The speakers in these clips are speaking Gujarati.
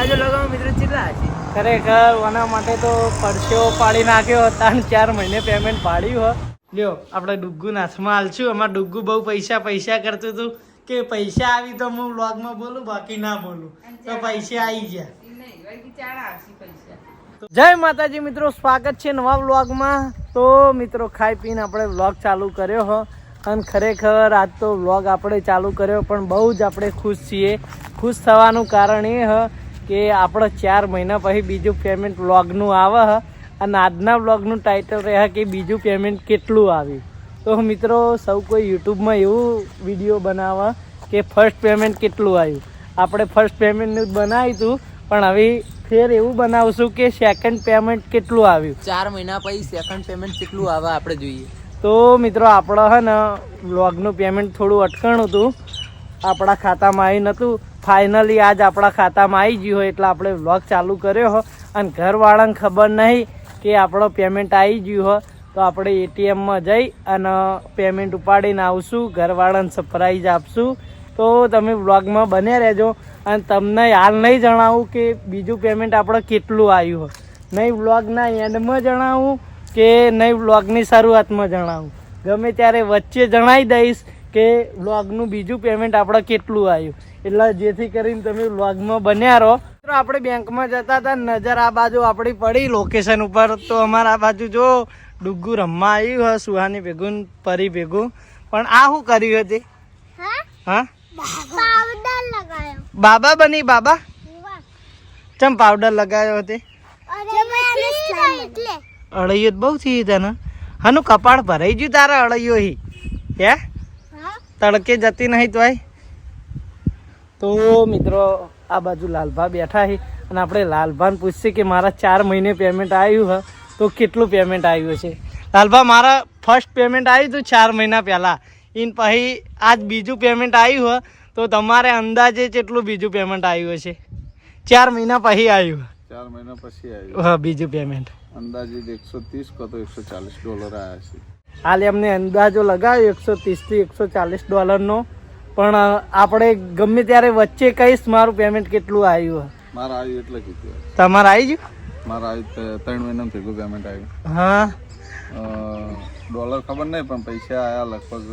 અંદાજો લગાવો મિત્રો કેટલા હશે? ખરેખર આના માટે તો પરસેવો પાડી નાખ્યો. 3-4 મહિને પેમેન્ટ પાડ્યું હો. લ્યો આપણે ડુગ્ગુ હાથમાં હાલશું. અમારે ડુગ્ગુ બહુ પૈસા કરતું હતું કે પૈસા આવી તો હું વ્લોગમાં બોલું, બાકી ના બોલું. તો પૈસા આવી ગયા. જય માતાજી મિત્રો, સ્વાગત છે નવા વ્લોગમાં. તો મિત્રો ખાઈ પીને આપણે વ્લોગ ચાલુ કર્યો હો. અને ખરેખર આજ તો વ્લોગ આપણે ચાલુ કર્યો પણ બહુ જ આપણે ખુશ છીએ. ખુશ થવાનું કારણ એ હ કે આપણે 4 મહિના પછી બીજું પેમેન્ટ વ્લોગનું આવે હ. અને આજના વ્લોગનું ટાઇટલ રહે કે બીજું પેમેન્ટ કેટલું આવ્યું. તો મિત્રો સૌ કોઈ યુટ્યુબમાં એવું વિડીયો બનાવે કે ફર્સ્ટ પેમેન્ટ કેટલું આવ્યું. આપણે ફર્સ્ટ પેમેન્ટનું જ બનાવ્યું હતું પણ હવે ફેર એવું બનાવશું કે સેકન્ડ પેમેન્ટ કેટલું આવ્યું. 4 મહિના પછી સેકન્ડ પેમેન્ટ કેટલું આવે આપણે જોઈએ. તો મિત્રો આપણે હે ને વ્લોગનું પેમેન્ટ થોડું અટકણું હતું, આપણા ખાતામાં આવી નહોતું. ફાઇનલી આજ આપણા ખાતામાં આવી ગયું હોય એટલે આપણે વ્લોગ ચાલુ કર્યો હો. અને ઘરવાળાને ખબર નહીં કે આપણો પેમેન્ટ આવી ગયું હોય તો આપણે એટીએમમાં જઈ અને પેમેન્ટ ઉપાડીને આવશું. ઘરવાળાને સરપ્રાઈઝ આપશું. તો તમે વ્લોગમાં બન્યા રહેજો. અને તમને હાલ નહીં જણાવું કે બીજું પેમેન્ટ આપણે કેટલું આવ્યું હોય. નહીં વ્લોગના એન્ડમાં જણાવું કે નહીં વ્લોગની શરૂઆતમાં જણાવું. ગમે ત્યારે વચ્ચે જણાવી દઈશ કે વ્લોગનું બીજું પેમેન્ટ આપણે કેટલું આવ્યું. એટલે જેથી કરીને તમે વ્લોગમાં બન્યા રહો. આપણે બેંકમાં જતા હતા, નજર આ બાજુ આપણી પડી લોકેશન ઉપર. તો અમારા આ બાજુ જો ડુગ્ગુ રમવા આવ્યું હોય સુહાની ભેગું પરી ભેગું. પણ આ શું કર્યું હતી? હા બાબા બની. બાબા ચમ પાવડર લગાવ્યો હતી? અળૈયો બહુ થઈ તને. હનું કપાળ ભરાઈ ગયું તારા અળૈયો હી હે? તડકે જતી નહીં તો તો મિત્રો આ બાજુ લાલભા બેઠા છે અને આપણે લાલભાને પૂછશે કે મારા 4 મહિને પેમેન્ટ આવ્યું હ તો કેટલું પેમેન્ટ આવ્યું છે. લાલભા મારા ફર્સ્ટ પેમેન્ટ આવ્યું હતું 4 મહિના પહેલાં. ઇન પછી આજ બીજું પેમેન્ટ આવ્યું હોય તો તમારે અંદાજે કેટલું બીજું પેમેન્ટ આવ્યું હશે? 4 મહિના પછી આવ્યું. 4 મહિના પછી આવ્યું. હા બીજું પેમેન્ટ અંદાજિત 130 કો તો $140 આવ્યા છે. હાલ એમને અંદાજો લગાવ્યો $130 થી $140 પણ આપણે ગમે ત્યારે વચ્ચે કહીશ મારું પેમેન્ટ કેટલું આવ્યું. મારા આવ્યું એટલે કીધું. તમારે આવી ગયું? મારા આવ્યું 3 મહિનામાં ભેગું પેમેન્ટ આવ્યું. હા ડોલર ખબર નહીં પણ પૈસા આવ્યા લગભગ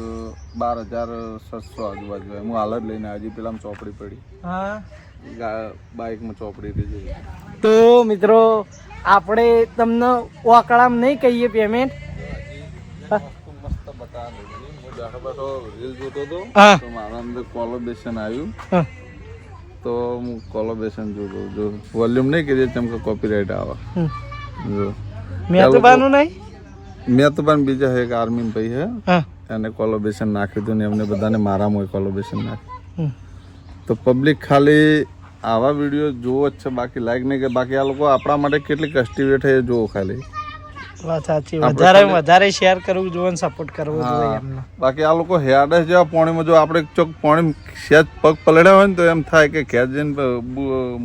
12,700 આજુબાજુ. હું હાલ જ લઈને હજી પેલામાં ચોપડી પડી. હા બાઇકમાં ચોપડી રહી. તો મિત્રો આપણે તમને ઓકળામાં નહીં કહીએ પેમેન્ટ. મસ્ત બતા બેઠો રીલ જોતો હતો તો મારા અંદર કોલોબેશન આવ્યું. તો હું કોલોબેશન જોતો જો વોલ્યુમ નહીં કરી કેમ કે કોપીરાઇટ આવે. જો મેં તો બાનું નહીં. મેં તો પણ બીજા એક આર્મી ભાઈ હે એને કોલોબેશન નાખ્યું હતું ને એમને બધાને મારામાં કોલોબેશન નાખ્યું. તો પબ્લિક ખાલી આવા વિડીયો જોવો જ છે, બાકી લાઈક નહીં કે બાકી આ લોકો આપણા માટે કેટલી કસ્ટિવેટ છે જોવો ખાલી. વાત સાચી. વધારે શેર કરવું જોઈએ, સપોર્ટ કરવો જોઈએ એમને. બાકી આ લોકો હેડ જેવા પાણીમાં જો આપણે ચોક પાણી સેજ પગ પલડ્યા હોય ને તો એમ થાય કે ઘેર જઈને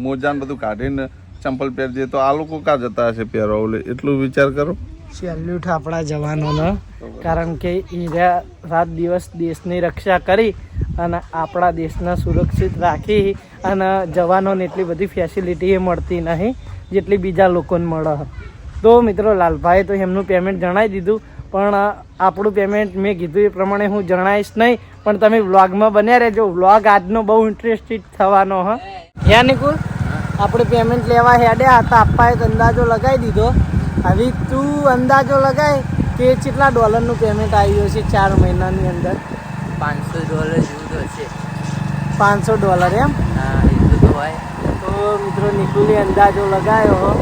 મોજાને બધું કાઢીને ચંપલ પહેરજે. તો આ લોકો કાં જતા હશે પહેરવા? એટલું વિચાર કરો. સેલ્યુટ આપણા જવાનોને, કારણ કે એ રાત દિવસ દેશની રક્ષા કરી અને આપણા દેશને સુરક્ષિત રાખી. અને જવાનોને એટલી બધી ફેસિલિટી મળતી નહીં જેટલી બીજા લોકોને મળે. તો મિત્રો લાલભાઈએ તો એમનું પેમેન્ટ જણાવી દીધું પણ આપણું પેમેન્ટ મેં કીધું એ પ્રમાણે હું જણાવીશ નહીં. પણ તમે વ્લોગમાં બન્યા રહેજો. વ્લોગ આજનો બહુ ઇન્ટરેસ્ટેડ થવાનો હ. યા નિકુલ આપણે પેમેન્ટ લેવા હેડ્યા હતા, આપવા એક અંદાજો લગાવી દીધો. હવે તું અંદાજો લગાય કે કેટલા ડોલરનું પેમેન્ટ આવ્યું છે 4 મહિનાની અંદર? $500 જેવું તો હશે. $500 એમ? હા એટલું તો હોય. તો મિત્રો નિકુલે અંદાજો લગાવ્યો હો,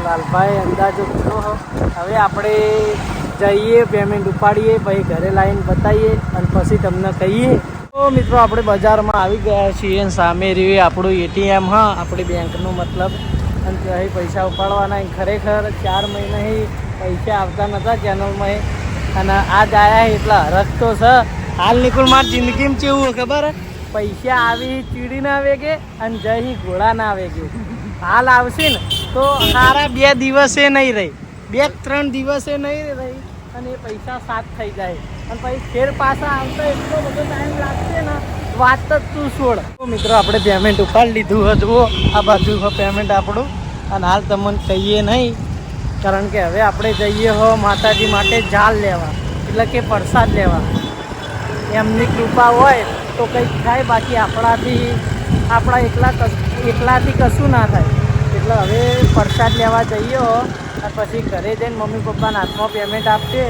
લાલભાઈ અંદાજો કીધો હો. હવે આપણે જઈએ પેમેન્ટ ઉપાડીએ પછી ઘરે લાવીને બતાવીએ અને પછી તમને કહીએ. તો મિત્રો આપણે બજારમાં આવી ગયા છીએ અને સામે રહ્યું આપણું એટીએમ. હા આપણી બેંકનું મતલબ. અને ત્યાં પૈસા ઉપાડવાના. ખરેખર 4 મહિના પૈસા આવતા નહોતા ચેનલમાં અને આજ આવ્યા એટલા હરખ તો છે. હાલ નિકુલ મારી જિંદગીમાં કેવું ખબર? પૈસા આવી ચીડી ના વેગે અને જઈ ઘોડા ના વેગે. હાલ આવશે ને તો સારા 2 દિવસે નહીં રહી, 2-3 દિવસે નહીં રહી અને એ પૈસા સાત થઈ જાય. અને પછી ફેર પાછા આવતા એટલો બધો ટાઈમ લાગશે ને વાત જ તું છોડ. તો મિત્રો આપણે પેમેન્ટ ઉપાડી લીધું હતું. આ બાજુ પેમેન્ટ આપણું, અને હાલ તમને કહીએ નહીં, કારણ કે હવે આપણે જઈએ હો માતાજી માટે જાળ લેવા, એટલે કે પ્રસાદ લેવા. એમની કૃપા હોય તો કંઈક થાય, બાકી આપણા એકલાથી કશું ના થાય. એટલે હવે પ્રસાદ લેવા જઈએ હો, અને પછી ઘરે જઈને મમ્મી પપ્પાના હાથમાં પેમેન્ટ આપશે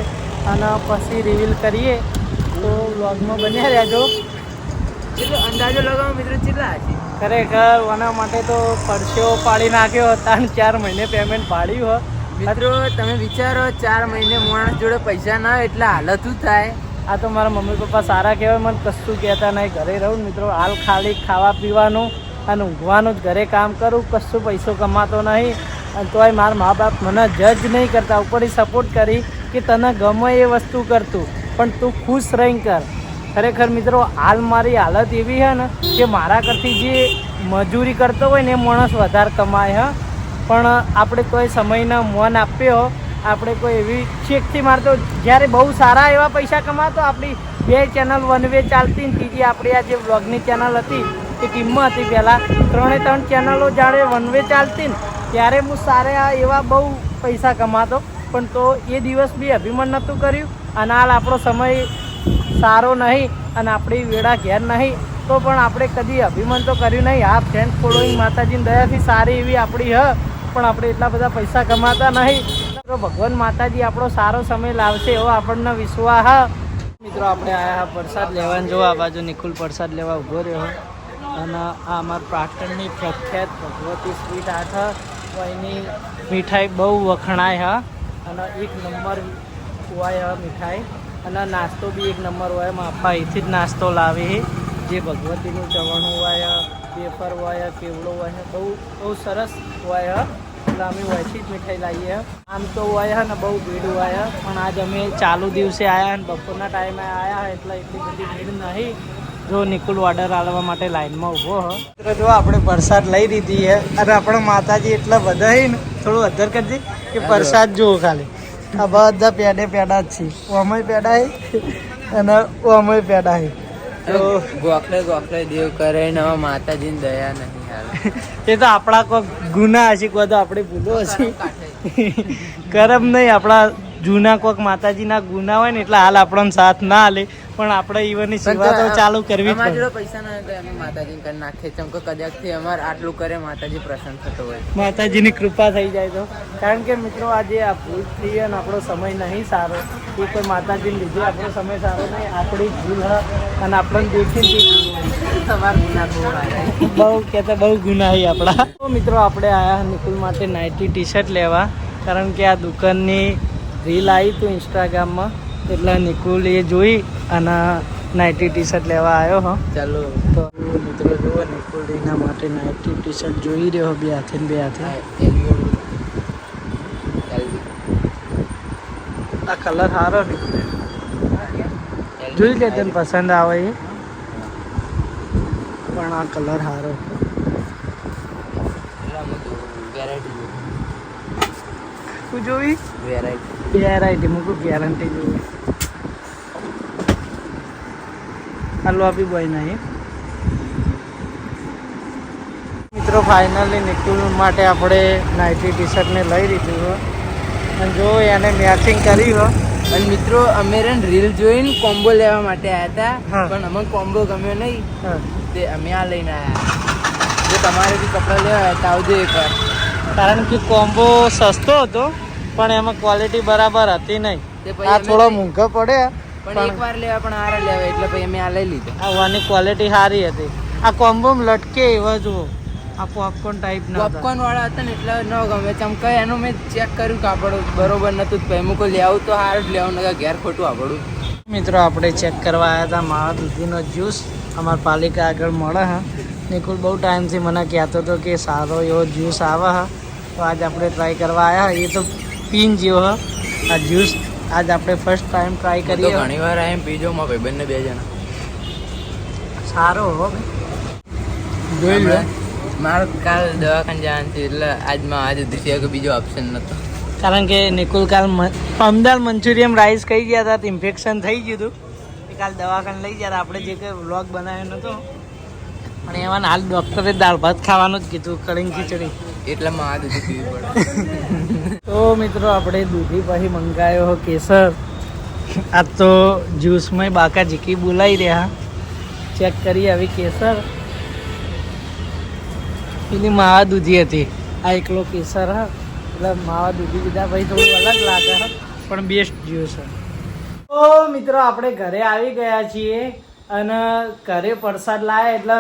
અને પછી રિવીલ કરીએ. તો વ્લોગમાં બન્યા રહેજો. કેટલો અંદાજો લગાવો મિત્રો, કેટલા હશે? ખરેખર આના માટે તો પરસેવો પાડી નાખ્યો. 3-4 મહિને પેમેન્ટ પાડ્યું હોય. મિત્રો તમે વિચારો, 4 મહિને માણસ જોડે પૈસા ના હોય એટલે હાલત શું થાય. આ તો મારા મમ્મી પપ્પા સારા કહેવાય, મને કશું કહેતા નહીં. ઘરે રહું મિત્રો, હાલ ખાલી ખાવા પીવાનું અને ઊંઘવાનું જ ઘરે કામ કરું. કશું પૈસો કમાતો નહીં, અને તોય મારા મા બાપ મને જજ નહીં કરતા, ઉપરથી સપોર્ટ કરી કે તને ગમે એ વસ્તુ કરતું, પણ તું ખુશ રહીને કર. ખરેખર મિત્રો હાલ મારી હાલત એવી છે ને કે મારા કરતી જે મજૂરી કરતો હોય ને એ માણસ વધારે કમાય. પણ આપણે કોઈ સમયના મન આપ્યો, આપણે કોઈ એવી ચેકથી મારતો. જ્યારે બહુ સારા એવા પૈસા કમાતો, આપણી 2 ચેનલ વન વે ચાલતી ને ત્રીજી આપણી આ જે વ્લોગની ચેનલ હતી એ ટીમમાં હતી. પહેલાં 3 ચેનલો જ્યારે વન વે ચાલતી ને ત્યારે હું સારા એવા બહુ પૈસા કમાતો, પણ તો એ દિવસ બી અભિમાન નહોતું કર્યું. અને હાલ આપણો સમય સારો નહીં અને આપણી વેળા ઘેર નહીં, તો પણ આપણે કદી અભિમાન તો કર્યું નહીં. આ ફ્રેન્ડ ફોલોઈંગ માતાજીની દયાથી સારી એવી આપણી પણ આપણે એટલા બધા પૈસા કમાતા નહીં. તો ભગવાન માતાજી આપણો સારો સમય લાવશે એવો આપણને વિશ્વાસ. મિત્રો આપણે આયા પ્રસાદ લેવાનું. જો આ બાજુ નિકુલ પ્રસાદ લેવા ઊભો રહ્યો, અને આ અમારા પાટણની પ્રખ્યાત ભગવતી સ્વીટ આર્ટ એની મીઠાઈ બહુ વખણાય. અને 1 નંબર હોય મીઠાઈ, અને નાસ્તો બી 1 નંબર હોય. માપા અહીંથી જ નાસ્તો લાવે, જે ભગવતીનું ચવાણું હોય, વેફર હોય, કેવડો હોય, બહુ સરસ હોય. એટલે અમે વહીથી જ મીઠાઈ લાવીએ. આમ તો હોય ને બહુ ભીડ હોય, પણ આજ અમે ચાલુ દિવસે આવ્યા અને બપોરના ટાઈમે આવ્યા, એટલે એટલી બધી ભીડ નહીં. જો નિકુલ ઓર્ડર આલવા માટે લાઈનમાં ઊભો મિત્રો. જો આપણે પ્રસાદ લઈ લીધી છે, અને આપણે માતાજી એટલા બધા છે ને, થોડું અધર કરજે કે પ્રસાદ જુઓ ખાલી. આ બધા પેડા જ છે. ઓમય પેડા છે અને ઓમય પેડા છે. તો ગોખલે દેવ કરે ને માતાજીની દયા નહીં હાલ. એ તો આપણા કોઈ ગુના હશે, કોઈ તો આપણે ભૂલો હશે, કરમ નહીં. આપણા જૂના કોઈક માતાજીના ગુના હોય ને એટલે હાલ આપણને સાથ ના હાલે, પણ આપણે ઈવનની સેવા તો ચાલુ કરવી જ પડે. પૈસા ના હોય અમે માતાજીને કરી નાખીએ, ચમકો કદાચથી અમારે આટલું કરે માતાજી પ્રસન્ન થતો હોય, માતાજીની કૃપા થઈ જાય તો. કારણ કે મિત્રો આજે આ ભૂલ થઈ અને આપણો સમય નહીં સારો, એ કોઈ માતાજીને લીધે આપણો સમય સારો નહીં, આપણી ભૂલ અને આપણને દેખીને તમારા ગુના બહુ કહેતા બહુ ગુના છે આપણા. તો મિત્રો આપણે આયા નિકુલ માટે નાઇટી ટી-શર્ટ લેવા, કારણ કે આ દુકાનની રીલ આવી હતું ઇન્સ્ટાગ્રામમાં, એટલે નિકુલ એ જોઈ અને નાઇટી ટી-શર્ટ લેવા આવ્યો. ચાલો તો મિત્રો જુઓ, નિકુલ એના માટે નાઇટી ટી-શર્ટ જોઈ રહ્યો, બે હાથે. આ કલર સારો નીકળે, જોઈ લે તને પસંદ આવે એ, પણ આ કલર સારો. તું જોઈ વેરાયટી મૂકું, ગેરંટી જોઈ. હાલો આપી બોય નહીં. મિત્રો ફાઇનલી નિકુલ માટે આપણે નાઇટી ટી-શર્ટને લઈ લીધું, અને જો એને મેચિંગ કરી હોય. અને મિત્રો અમે રીલ જોઈને કોમ્બો લેવા માટે આવ્યા હતા, પણ અમને કોમ્બો ગમ્યો નહીં, તે અમે આ લઈને આવ્યા. જો તમારે બી કપડા લેવા તો આવજો એકવાર, કારણ કે કોમ્બો સસ્તો હતો પણ એમાં ક્વોલિટી બરાબર હતી નહીં. આ થોડો મોંઘો પડે, પણ એકવાર લેવા પણ હારા લેવા, એટલે પછી અમે આ લઈ લીધો. આ વાની ક્વોલિટી સારી હતી. આ કોમ્બોમાં લટકે એવા જુઓ, આ પોપકોર્ન ટાઈપ ના પોપકોર્ન વાળા હતા ને એટલે ન ગમે. ચમકા એનું મેં ચેક કર્યું કાપડ બરોબર નતું, પછી મૂકો લેવું તો સારું જ લેવું, ને ઘેર ખોટું આવડું. મિત્રો આપણે ચેક કરવા આવ્યા હતા માવા દૂધીનો જ્યુસ, અમારા પાલિકા આગળ મળે. નિકુલ બહુ ટાઈમથી મને કહેતો હતો કે સારો એવો જ્યુસ આવે, તો આજ આપણે ટ્રાય કરવા આવ્યા. એ તો પીન જેવો આ જ્યુસ, આજ આપણે ફર્સ્ટ ટાઈમ ટ્રાય કરીએ. ઘણી વાર એમ પીજો, મારા ભાઈબંધને 2 જણા. સારો હો, જોઈ લો. મારે કાલ દવાખાને જવાનું છે, એટલે આજ સિવાય બીજો ઓપ્શન નતો. કારણ કે નિકુલ કાલ અમદાવાદ મંચુરિયમ રાઈસ ખાઈ ગયા હતા, ઇન્ફેક્શન થઈ ગયું હતું. કાલ દવાખાને લઈ જાય આપણે જે કંઈ વ્લોગ બનાવ્યો નતો અને એમાં હાલ ડૉક્ટરે દાળ ભાત ખાવાનું જ કીધું કઢી ખીચડી એટલે માં આ દૂધ પીવું પડે. તો મિત્રો આપણે દૂધી પછી મંગાવ્યો કેસર. આ તો જ્યુસમાં બાકા ઝીકી બોલાવી રહ્યા. ચેક કરીએ આવી કેસર. પેલી માવા દૂધી હતી, આ એકલો કેસર હા. એટલે માવા દૂધી લીધા પછી થોડું અલગ લાગે હા, પણ બેસ્ટ જ્યુસ છે. તો મિત્રો આપણે ઘરે આવી ગયા છીએ અને ઘરે પ્રસાદ લાયા એટલે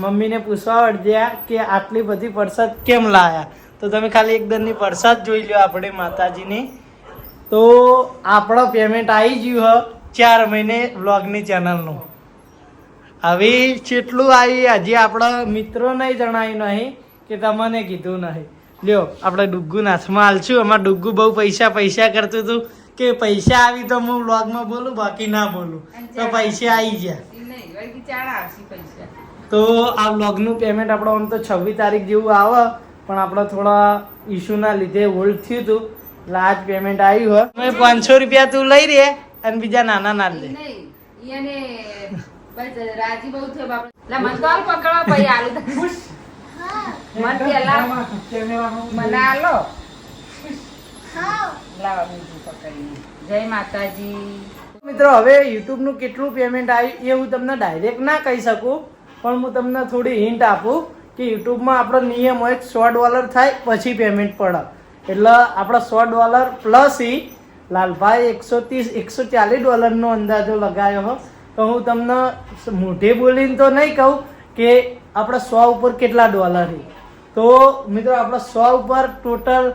મમ્મીને પૂછવા વળ્યા કે આટલી બધી પ્રસાદ કેમ લાયા. તો તમે ખાલી એકદમની પ્રસાદ જોઈ લો આપણે માતાજીની. તો આપણો પેમેન્ટ આવી ગયું હ 4 મહિને વ્લોગની ચેનલનું. હવે કેટલું આવી હજી આપણા મિત્રો નહીં જણાવ્યું નહીં કે તમને કીધું નહીં. લ્યો આપણે ડુગ્ગુના હાથમાં હાલશું. અમારે ડુગ્ગુ બહુ પૈસા કરતું હતું કે પૈસા આવી તો હું વ્લોગમાં બોલું બાકી ના બોલું. તો પૈસા આવી ગયા. તો આ વ્લોગનું પેમેન્ટ આપણો આમ તો 26 તારીખ જેવું આવે પણ આપણે થોડા ઇસ્યુના લીધે હોલ્ડ થયું હતું એટલે આજ પેમેન્ટ આવ્યું હોય. 500 રૂપિયા તું લઈ રે અને બીજા નાના ના લે. રાજી બહુ થયો બાપ. લા મન તો હાલ પકડવા ભાઈ આલુ તો ખુશ. મન પેલા મને આલો. લાવા બીજું પકડી. જય માતાજી. મિત્રો હવે યુટ્યુબનું કેટલું પેમેન્ટ આવ્યું એ હું તમને ડાયરેક્ટ ના કહી શકું પણ હું તમને થોડી હિન્ટ આપું કે યુટ્યુબમાં આપણો નિયમ હોય $100 થાય પછી પેમેન્ટ પડે. એટલે આપણો $100 પ્લસ લાલભાઈ $140 અંદાજો લગાવ્યો હો. તો હું તમને મોઢે બોલીને તો નહીં કહું કે આપણે 100 ઉપર કેટલા ડોલર છે. તો મિત્રો આપણે 100 ઉપર ટોટલ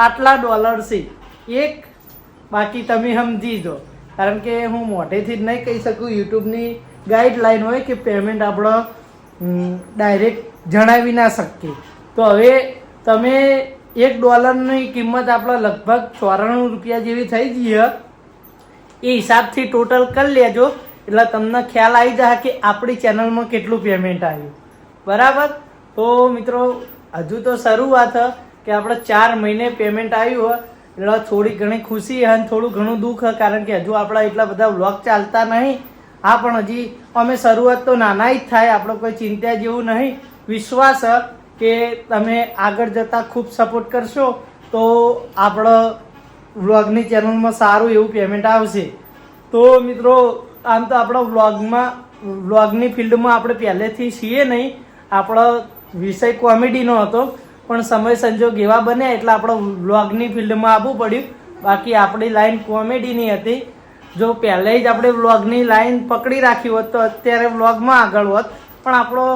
આટલા ડોલર છે એક. બાકી તમે સમજી દો કારણ કે હું મોઢેથી જ નહીં કહી શકું. યુટ્યુબની ગાઈડલાઈન હોય કે પેમેન્ટ આપણે ડાયરેક્ટ જણાવી ના શકીએ. તો હવે તમે $1ની કિંમત આપણે લગભગ 94 રૂપિયા જેવી થઈ ગઈ એ હિસાબથી ટોટલ કરી લેજો એટલે તમને ખ્યાલ આવી જાય કે આપણી ચેનલમાં કેટલું પેમેન્ટ આવ્યું. બરાબર. તો મિત્રો હજુ તો શરૂઆત કે આપણે 4 મહિને પેમેન્ટ આવ્યું એટલે થોડી ઘણી ખુશી અને થોડું ઘણું દુઃખ કારણ કે હજુ આપણા એટલા બધા વ્લોગ ચાલતા નહીં. હા પણ હજી અમે શરૂઆત તો નાના જ થાય. આપણે કોઈ ચિંતા જેવું નહીં. વિશ્વાસ કે તમે આગળ જતાં ખૂબ સપોર્ટ કરશો તો આપણો વ્લોગની ચેનલમાં સારું એવું પેમેન્ટ આવશે. તો મિત્રો આમ તો આપણા વ્લોગની ફિલ્ડમાં આપણે પહેલેથી છીએ નહીં. આપણો વિષય કોમેડીનો હતો પણ સમય સંજોગ એવા બન્યા એટલે આપણે વ્લોગની ફિલ્ડમાં આવવું પડ્યું. બાકી આપણી લાઈન કોમેડીની હતી. જો પહેલે જ આપણે વ્લોગની લાઈન પકડી રાખી હોત તો અત્યારે વ્લોગમાં આગળ હોત પણ આપણો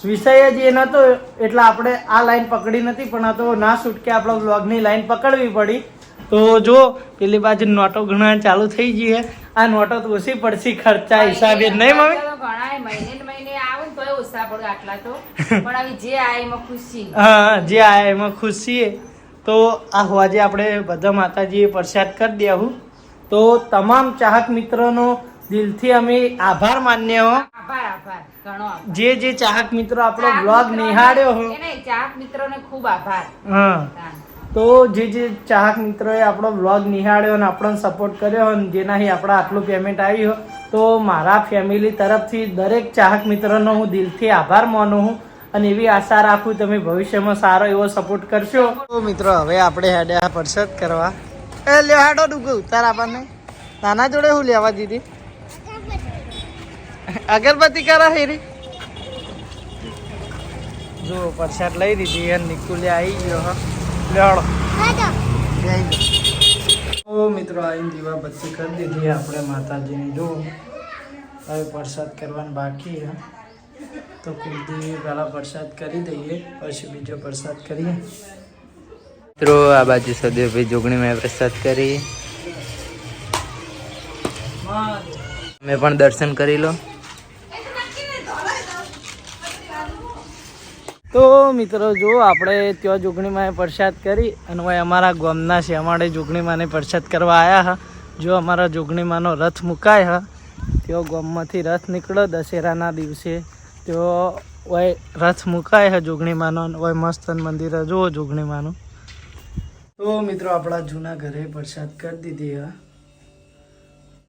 વિષય જ એ નહોતો એટલે આપણે આ લાઈન પકડી નથી. પણ આ તો ના છૂટકે આપણે વ્લોગની લાઈન પકડવી પડી. તો જો પેલી બાજુ નોટો ઘણા ચાલુ થઈ ગઈ છે. આ નોટો તો ઓછી પડશે ખર્ચા હિસાબે નહીં મમ્મી? ઘણા મહિને આવે તો ઓછા પડે આટલા તો પણ હવે જે આ એમાં ખુશી. હા જે આ એમાં ખુશી. તો આ હોવાજે આપણે બધા માતાજીએ પ્રસાદ કરી દેવું. તો તમામ ચાહક મિત્રોનો દિલથી અમે આભાર માન્ય હો. આભાર ઘણો આભાર. જે ચાહક મિત્રો આપણો બ્લોગ નિહાળ્યો હો ચાહક મિત્રોને ખૂબ આભાર. હા તો જે ચાહક મિત્રોએ આપણો બ્લોગ નિહાળ્યો અને આપણને સપોર્ટ કર્યો અને જેનાથી આપણે આટલું પેમેન્ટ આવ્યું તો મારા ફેમિલી તરફથી દરેક ચાહક મિત્રોનો હું દિલથી આભાર માનું છું અને એવી આશા રાખું તમે ભવિષ્યમાં સારો એવો સપોર્ટ કરશો. તો મિત્રો હવે આપણે હેડ્યા પ્રસાદ કરવા. એ લે હાડો ડૂગો તાર આપણને નાના જોડે હું લેવા દીધી અગરબત્તી કરા હેરી. જો પ્રસાદ લઈ દીધી અને નિકુલે આવી ગયો હા. તો મિત્રો આવીને દીવા બત્તી કરી દીધી આપણે માતાજીની. જો હવે પ્રસાદ કરવાનું બાકી છે તો કુલદેવી પહેલાં પ્રસાદ કરી દઈએ પછી બીજો પ્રસાદ કરીએ. મિત્રો આ બાજુ સદેવભાઈ જોગણીમાં પ્રસાદ કરી. તમે પણ દર્શન કરી લો. તો મિત્રો જો આપણે ત્યાં જોગણીમાં પ્રસાદ કરી અને ભાઈ અમારા ગામના છે અમારે જોગણીમાંને પ્રસાદ કરવા આવ્યા હા. જો અમારા જોગણીમાંનો રથ મુકાય હા તેઓ ગામમાંથી રથ નીકળ્યો દશેરાના દિવસે તેઓ ઓય રથ મુકાય હા જોગણીમાંનો. ઓય મસ્ત મંદિર જુઓ જોગણીમાંનું. તો મિત્રો આપણા જૂના ઘરે પ્રસાદ કરી દીધી હા.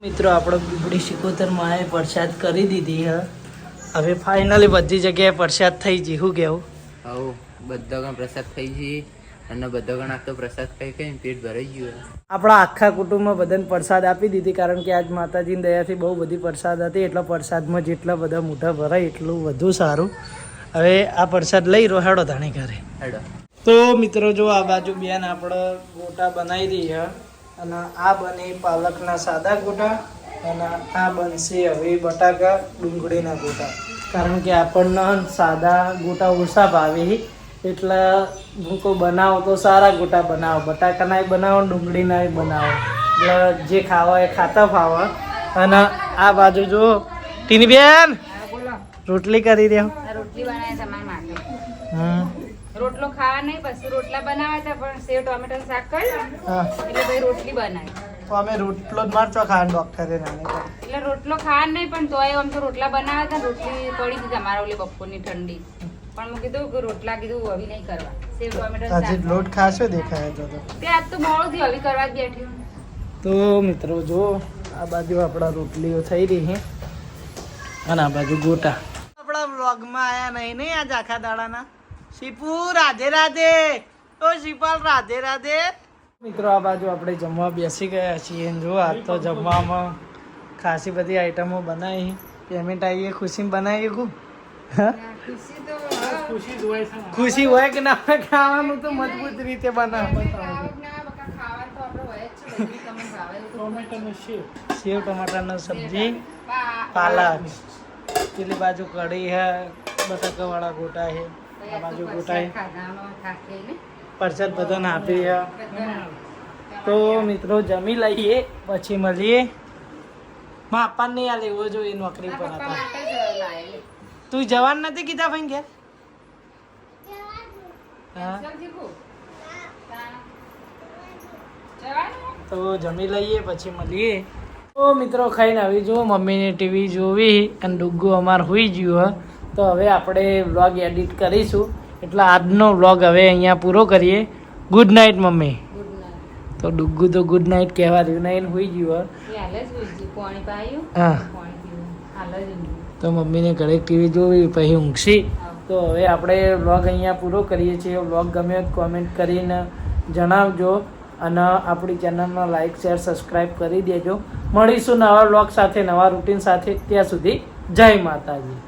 મિત્રો આપણે બીબડી સિકોતર માએ પ્રસાદ કરી દીધી હ હવે ફાઇનલી બધી જગ્યાએ પ્રસાદ થઈ ગઈ શું કેવું હવ બધા ગણ પ્રસાદ ખાઈ જઈએ અને બધા ગણ આખો પ્રસાદ ખાઈ ખાઈને પેટ ભરાઈ ગયું. આપણા આખા કુટુંબમાં બધાને પ્રસાદ આપી દીધી કારણ કે આજ માતાજીની દયાથી બહુ બધી પ્રસાદ હતી એટલે પ્રસાદમાં જેટલા બધા મોઢા ભરાય એટલું વધુ સારું. હવે આ પ્રસાદ લઈ રહ્યો હેડો ધાણી ઘરે. હેડો. તો મિત્રો જો આ બાજુ બેન આપણે ગોટા બનાવી દઈએ અને આ બને પાલકના સાદા ગોટા અને આ બનશે હવે બટાકા ડુંગળીના ગોટા કારણ કે આપણને સાદા ગોટા ઓછા ભાવે એટલે હું કહું બનાવો તો સારા ગોટા બનાવો બટાકાના બનાવો ડુંગળીના બનાવો એટલે જે ખાવા એ ખાતા ફાવા. અને આ બાજુ જો ટીની બેન રોટલી કરી દે. રોટલી બનાવે તમારા માટે. રોટલો ખાવા નહીં પછી રોટલા બનાવ્યા હતા પણ સેવ ટોમેટો શાક કર્યું એટલે ભાઈ રોટલી બનાવી. તો અમે રોટલો જ મારચો ખાવાનું ડોક્ટરે નાની એટલે રોટલો ખાવા નહીં પણ તોય આમ તો રોટલા બનાવ્યા હતા રોટલી પડી હતી તમારા ઓલી બપોરની ઠંડી પણ મેં કીધું કે રોટલા કીધું હવે નહીં કરવા સેવ ટોમેટો શાક. હજી લોટ ખાશો દેખાય તો તે આજ તો મોડું થયું હવે કરવા જ બેઠી. તો મિત્રો જો આ બાજુ આપણા રોટલીઓ થઈ રહી છે અને આ બાજુ ગોટા. આપણા વ્લોગમાં આયા નહીં આજ આખા દાડાના. શીપુ રાધે રાધે. ઓ શીપાલ રાધે રાધે. મિત્રો આ બાજુ આપણે જમવા બેસી ગયા છીએ જો આજ તો જમવામાં ખાસી બધી આઈટમો બનાવી. પેમેન્ટ આવીએ ખુશી બનાવી ખૂબ ખુશી હોય કે ના હોય ખાવાનું તો મજબૂત રીતે બનાવે. સેવ ટમાટાની સબ્જી પાલક પેલી બાજુ કઢી હે બટાકા વાળા ગોટા હે આ બાજુ ગોટા હે પ્રસાદ બધાને આપી હે. તો મિત્રો જમી લઈએ પછી મળીએ. માં આપવા નહીં આ લેવો જોઈએ નોકરી પર હતા. તું જવાન નથી કીધા ભાઈ ઘેર? હા તો જમી લઈએ પછી મળીએ. તો મિત્રો ખાઈને આવી જુઓ મમ્મીને ટીવી જોવી અને ડુગ્ગુ અમાર હોઈ ગયું તો હવે આપણે વ્લોગ એડિટ કરીશું એટલે આજનો વ્લોગ હવે અહીંયા પૂરો કરીએ. Good night mummy. તો ડુગ્ગુ તો ગુડ નાઇટ કહેવા રહ્યું નહીં હોઈ ગયું હા તો મમ્મીને ઘરે ટીવી જોવી પછી ઊંઘશી. તો હવે આપણે વ્લોગ અહીંયા પૂરો કરીએ છીએ. વ્લોગ ગમ્યો કોમેન્ટ કરીને જણાવજો અને આપણી ચેનલમાં લાઇક શેર સબસ્ક્રાઈબ કરી દેજો. મળીશું નવા વ્લોગ સાથે નવા રૂટીન સાથે. ત્યાં સુધી જય માતાજી.